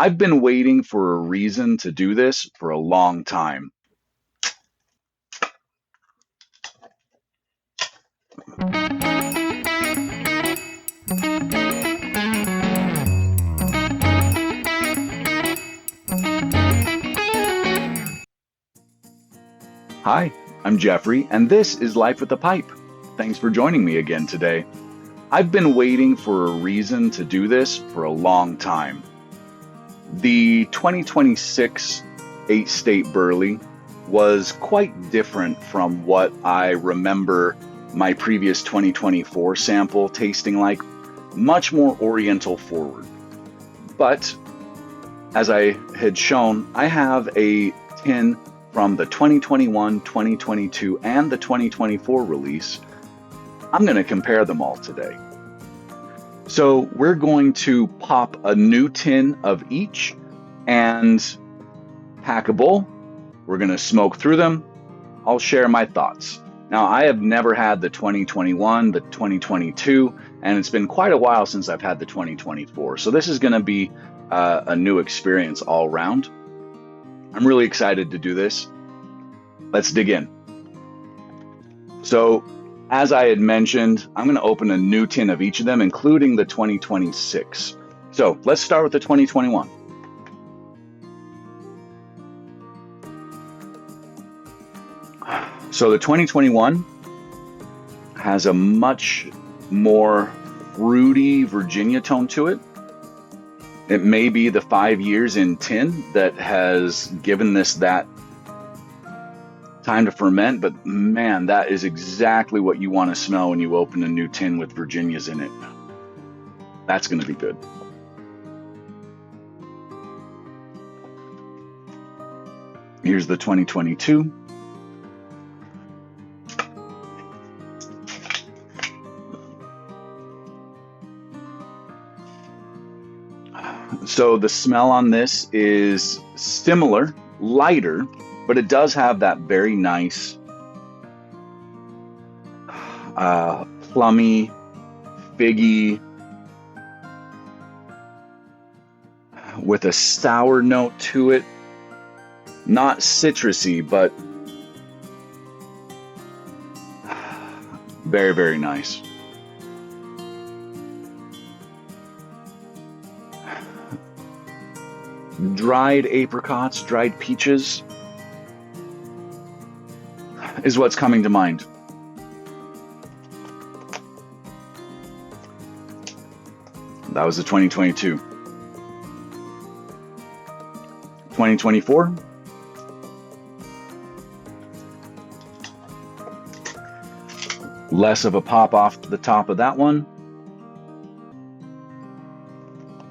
I've been waiting for a reason to do this for a long time. Hi, I'm Jeffrey, and this is Life with a Pipe. Thanks for joining me again today. I've been waiting for a reason to do this for a long time. The 2026 8-state Burley was quite different from what I remember my previous 2024 sample tasting like, much more Oriental forward. But as I had shown, I have a tin from the 2021, 2022, and the 2024 release. I'm going to compare them all today. So we're going to pop a new tin of each and pack a bowl. We're going to smoke through them. I'll share my thoughts. Now, I have never had the 2021, the 2022, and it's been quite a while since I've had the 2024. So this is going to be a new experience all around. I'm really excited to do this. Let's dig in. So, as I had mentioned, I'm going to open a new tin of each of them, including the 2026. So, let's start with the 2021. So, the 2021 has a much more fruity Virginia tone to it. It may be the 5 years in tin that has given this that time to ferment, but man, that is exactly what you want to smell when you open a new tin with Virginias in it. That's going to be good. Here's the 2022. So the smell on this is similar, lighter, but it does have that very nice plummy, figgy, with a sour note to it. Not citrusy, but very, very nice. Dried apricots, dried peaches is what's coming to mind. That was the 2022. 2024. Less of a pop off the top of that one.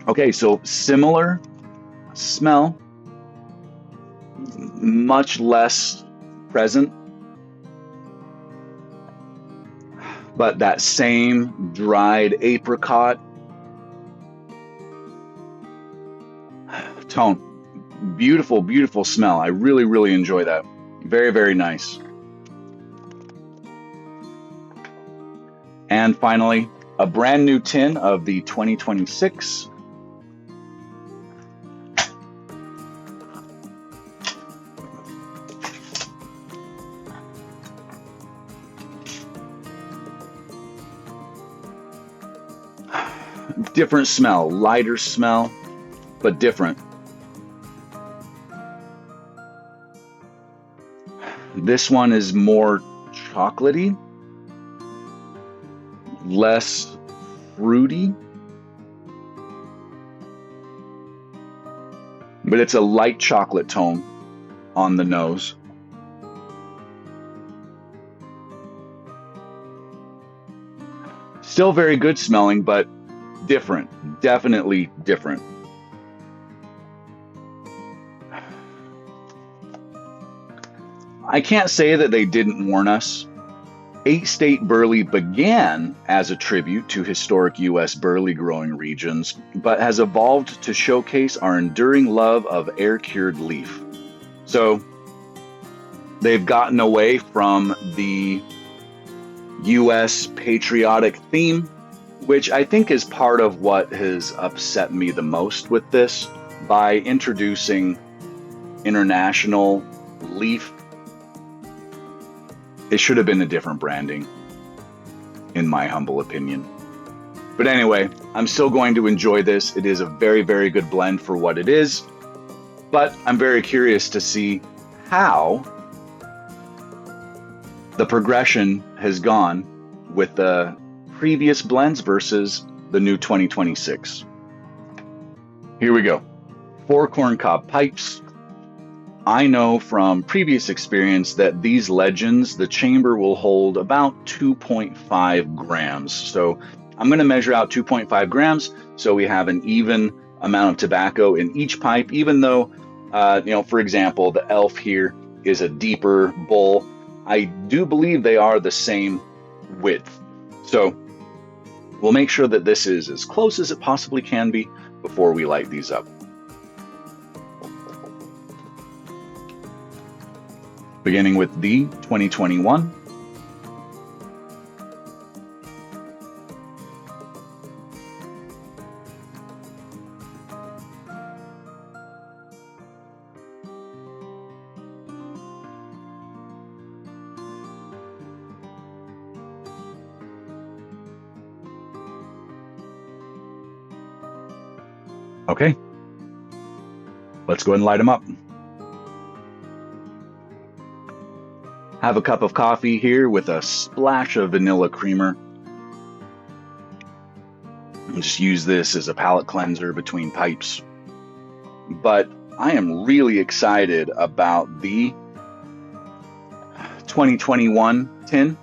Okay, so similar smell, much less present, but that same dried apricot tone. Beautiful, beautiful smell. I really, really enjoy that. Very, very nice. And finally, a brand new tin of the 2026. Different smell, lighter smell, but different. This one is more chocolatey, less fruity, but it's a light chocolate tone on the nose. Still very good smelling, but different, definitely different. I can't say that they didn't warn us. 8-state Burley began as a tribute to historic U.S. Burley growing regions, but has evolved to showcase our enduring love of air-cured leaf. So they've gotten away from the U.S. patriotic theme, which I think is part of what has upset me the most with this. by introducing international leaf. It should have been a different branding, in my humble opinion. But anyway, I'm still going to enjoy this. It is a very, very good blend for what it is. But I'm very curious to see how the progression has gone with the previous blends versus the new 2026. Here we go. 4 corncob pipes. I know from previous experience that these legends, the chamber will hold about 2.5 grams. So I'm going to measure out 2.5 grams so we have an even amount of tobacco in each pipe, even though, for example, the elf here is a deeper bowl. I do believe they are the same width. So we'll make sure that this is as close as it possibly can be before we light these up. Beginning with the 2021. Okay, let's go ahead and light them up. Have a cup of coffee here with a splash of vanilla creamer. I'll just use this as a palate cleanser between pipes. But I am really excited about the 2021 tin.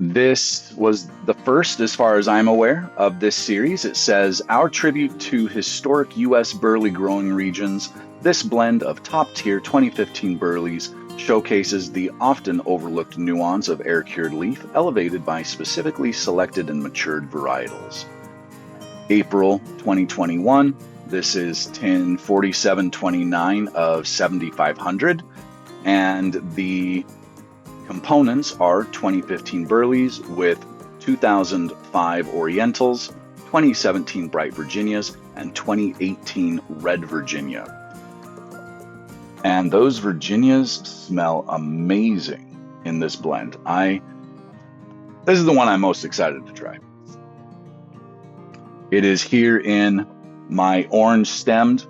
This was the first, as far as I'm aware, of this series. It says, our tribute to historic U.S. Burley growing regions. This blend of top-tier 2015 Burleys showcases the often overlooked nuance of air-cured leaf, elevated by specifically selected and matured varietals. April 2021, this is tin 4729 of 7500, and the components are 2015 Burleys with 2005 Orientals, 2017 Bright Virginias, and 2018 Red Virginia. And those Virginias smell amazing in this blend. This is the one I'm most excited to try. It is here in my orange stemmed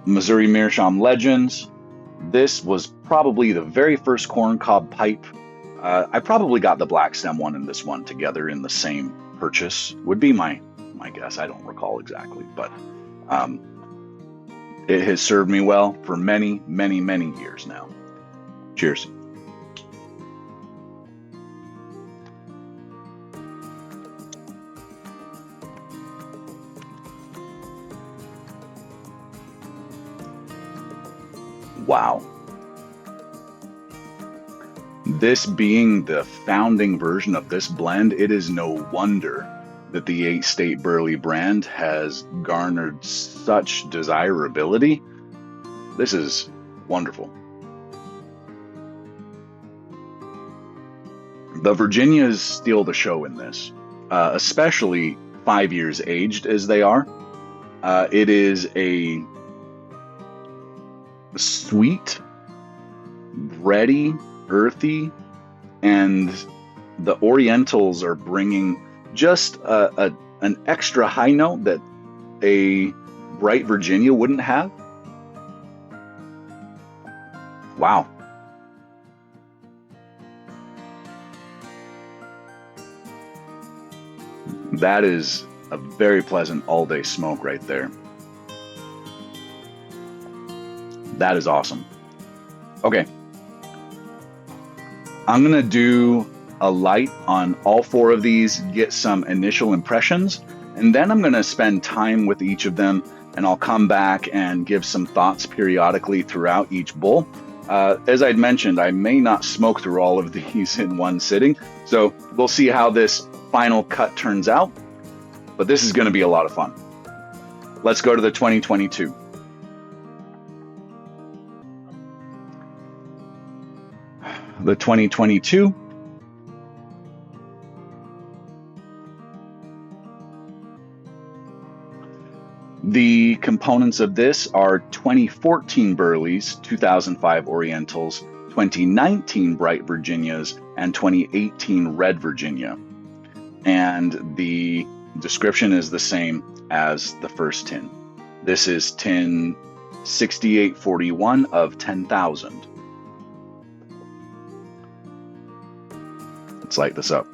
Missouri Meerschaum Legends. This was probably the very first corncob pipe. I probably got the black stem one and this one together in the same purchase, would be my guess. I don't recall exactly, but it has served me well for many, many, many years now. Cheers. Wow. This being the founding version of this blend, it is no wonder that the 8-state Burley brand has garnered such desirability. This is wonderful. The Virginias steal the show in this, especially 5 years aged as they are. It is a sweet, bready, earthy, and the Orientals are bringing just an extra high note that a Bright Virginia wouldn't have. Wow. That is a very pleasant all-day smoke right there. That is awesome. Okay. I'm going to do a light on all 4 of these, get some initial impressions, and then I'm going to spend time with each of them, and I'll come back and give some thoughts periodically throughout each bowl. As I'd mentioned, I may not smoke through all of these in one sitting, so we'll see how this final cut turns out, but this is going to be a lot of fun. Let's go to the 2022. The 2022. The components of this are 2014 Burleys, 2005 Orientals, 2019 Bright Virginias, and 2018 Red Virginia. And the description is the same as the first tin. This is tin 6841 of 10,000. Let's light this up.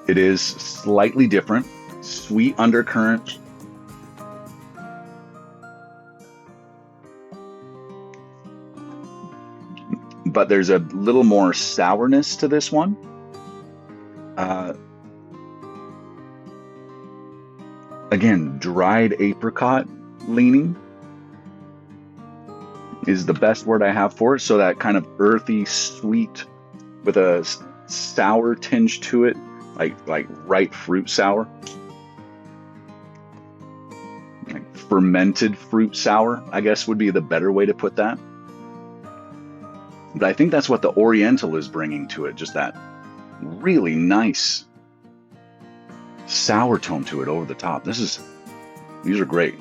It is slightly different, sweet undercurrent. But there's a little more sourness to this one. Again, dried apricot leaning is the best word I have for it. So that kind of earthy, sweet with a sour tinge to it. Like ripe fruit sour, like fermented fruit sour, I guess would be the better way to put that. But I think that's what the Oriental is bringing to it, just that really nice sour tone to it over the top. These are great.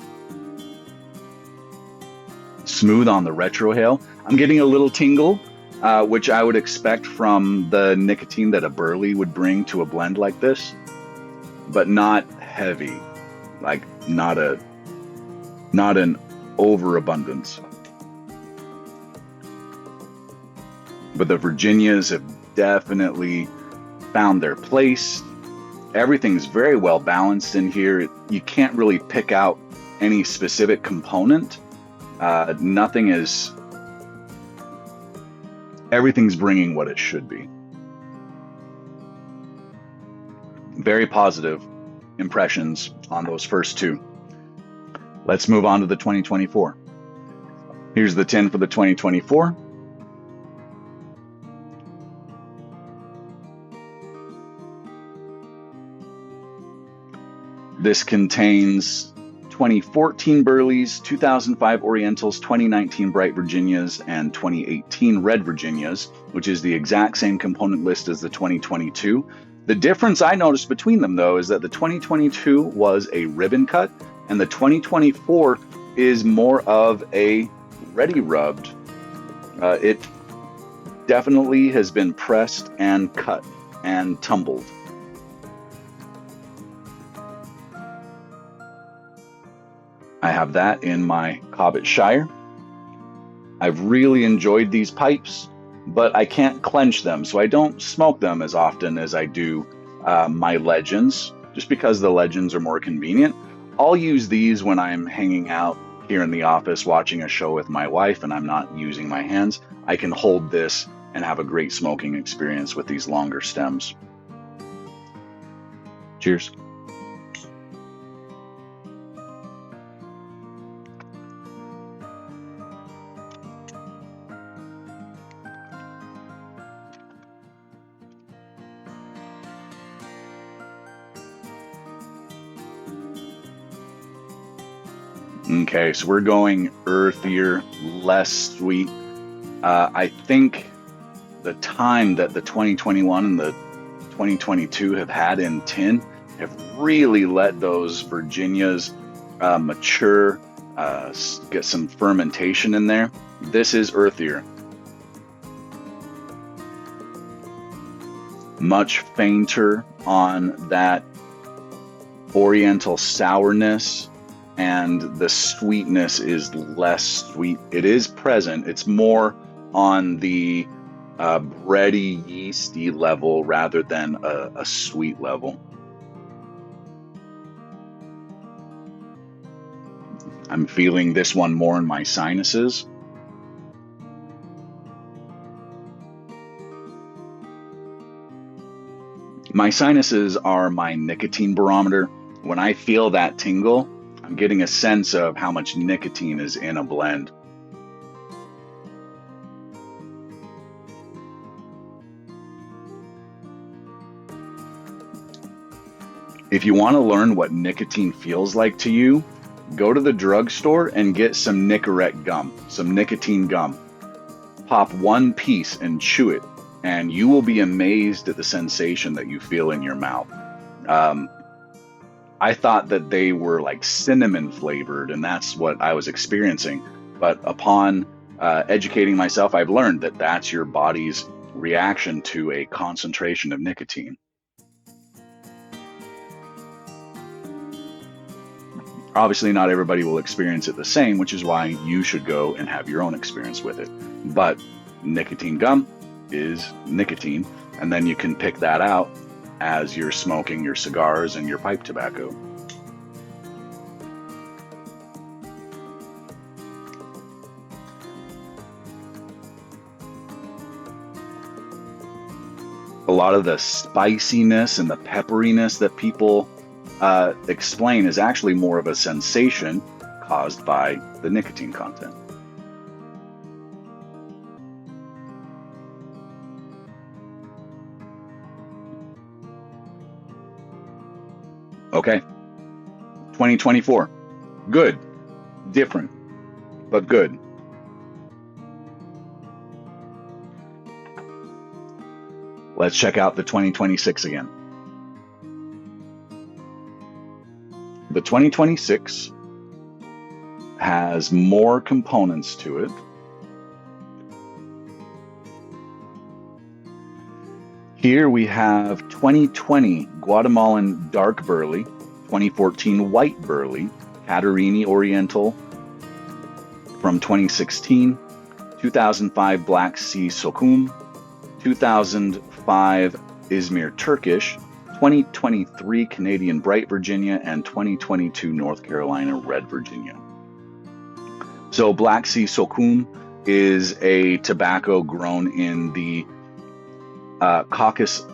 Smooth on the retrohale. I'm getting a little tingle, which I would expect from the nicotine that a Burley would bring to a blend like this, but not heavy, like not an overabundance. But the Virginias have definitely found their place. Everything's very well balanced in here. You can't really pick out any specific component. Everything's bringing what it should be. Very positive impressions on those first two. Let's move on to the 2024. Here's the tin for the 2024. This contains 2014 Burleys, 2005 Orientals, 2019 Bright Virginias, and 2018 Red Virginias, which is the exact same component list as the 2022. The difference I noticed between them, though, is that the 2022 was a ribbon cut, and the 2024 is more of a ready rubbed. It definitely has been pressed and cut and tumbled. I have that in my Cobbett Shire. I've really enjoyed these pipes, but I can't clench them, so I don't smoke them as often as I do my Legends, just because the Legends are more convenient. I'll use these when I'm hanging out here in the office watching a show with my wife and I'm not using my hands. I can hold this and have a great smoking experience with these longer stems. Cheers. Okay, so we're going earthier, less sweet. I think the time that the 2021 and the 2022 have had in tin have really let those Virginias mature, get some fermentation in there. This is earthier. Much fainter on that Oriental sourness, and the sweetness is less sweet. It is present. It's more on the bready, yeasty level rather than a sweet level. I'm feeling this one more in my sinuses. My sinuses are my nicotine barometer. When I feel that tingle, I'm getting a sense of how much nicotine is in a blend. If you want to learn what nicotine feels like to you, go to the drugstore and get some Nicorette gum, some nicotine gum. Pop one piece and chew it, and you will be amazed at the sensation that you feel in your mouth. I thought that they were like cinnamon flavored, and that's what I was experiencing. But upon educating myself, I've learned that that's your body's reaction to a concentration of nicotine. Obviously, not everybody will experience it the same, which is why you should go and have your own experience with it. But nicotine gum is nicotine, and then you can pick that out as you're smoking your cigars and your pipe tobacco. A lot of the spiciness and the pepperiness that people explain is actually more of a sensation caused by the nicotine content. Okay, 2024. Good. Different, but good. Let's check out the 2026 again. The 2026 has more components to it. Here we have 2020 Guatemalan Dark Burley, 2014 White Burley, Catarini Oriental from 2016, 2005 Black Sea Sokum, 2005 Izmir Turkish, 2023 Canadian Bright Virginia, and 2022 North Carolina Red Virginia. So Black Sea Sokum is a tobacco grown in the Caucasus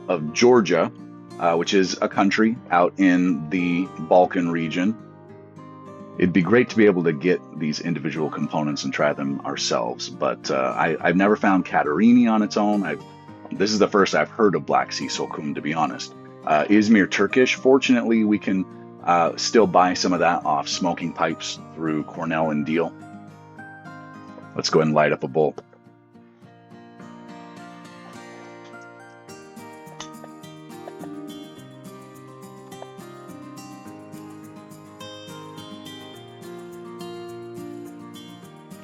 of Georgia, which is a country out in the Balkan region. It'd be great to be able to get these individual components and try them ourselves, but I've never found Catarini on its own. This is the first I've heard of Black Sea Sokum, to be honest. Izmir Turkish, fortunately, we can still buy some of that off smoking pipes through Cornell and Deal. Let's go ahead and light up a bowl.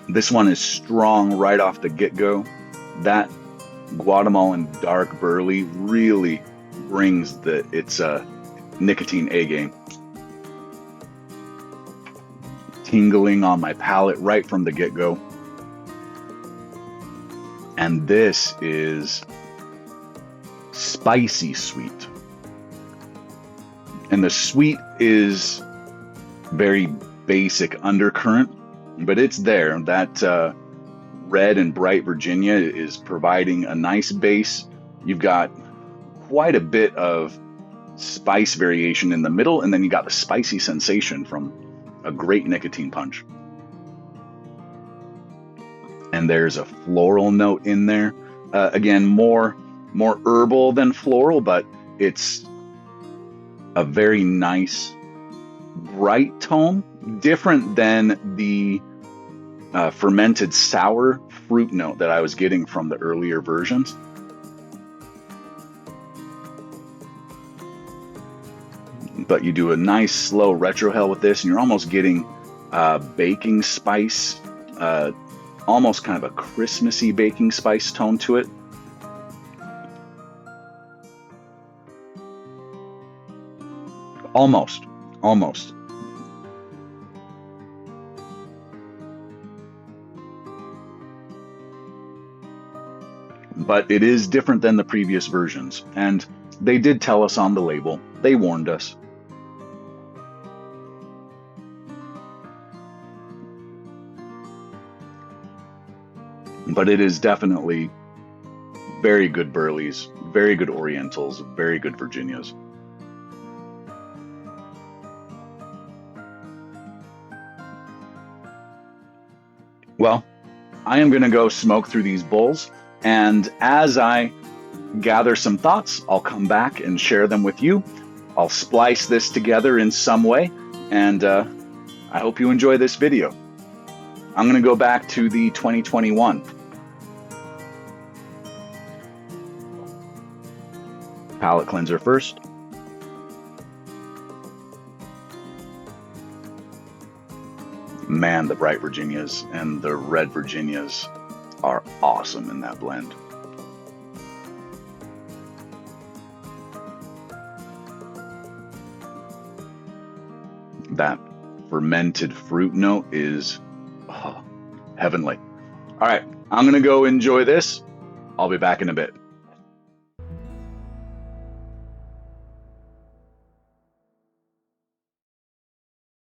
This one is strong right off the get-go. That Guatemalan Dark Burley really brings its nicotine A game. Tingling on my palate right from the get-go. And this is spicy sweet. And the sweet is very basic undercurrent, but it's there. That Red and Bright Virginia is providing a nice base. You've got quite a bit of spice variation in the middle, and then you got the spicy sensation from a great nicotine punch. And there's a floral note in there. Again, more herbal than floral, but it's a very nice bright tone, different than the fermented sour fruit note that I was getting from the earlier versions. But you do a nice slow retrohale with this, and you're almost getting baking spice, almost kind of a Christmassy baking spice tone to it. Almost. But it is different than the previous versions, and they did tell us on the label. They warned us. But it is definitely very good Burleys, very good Orientals, very good Virginias. Well, I am going to go smoke through these bowls, and as I gather some thoughts, I'll come back and share them with you. I'll splice this together in some way, and I hope you enjoy this video. I'm going to go back to the 2021. palate cleanser first. Man, the bright Virginias and the red Virginias are awesome in that blend. That fermented fruit note is heavenly. All right, I'm gonna go enjoy this. I'll be back in a bit.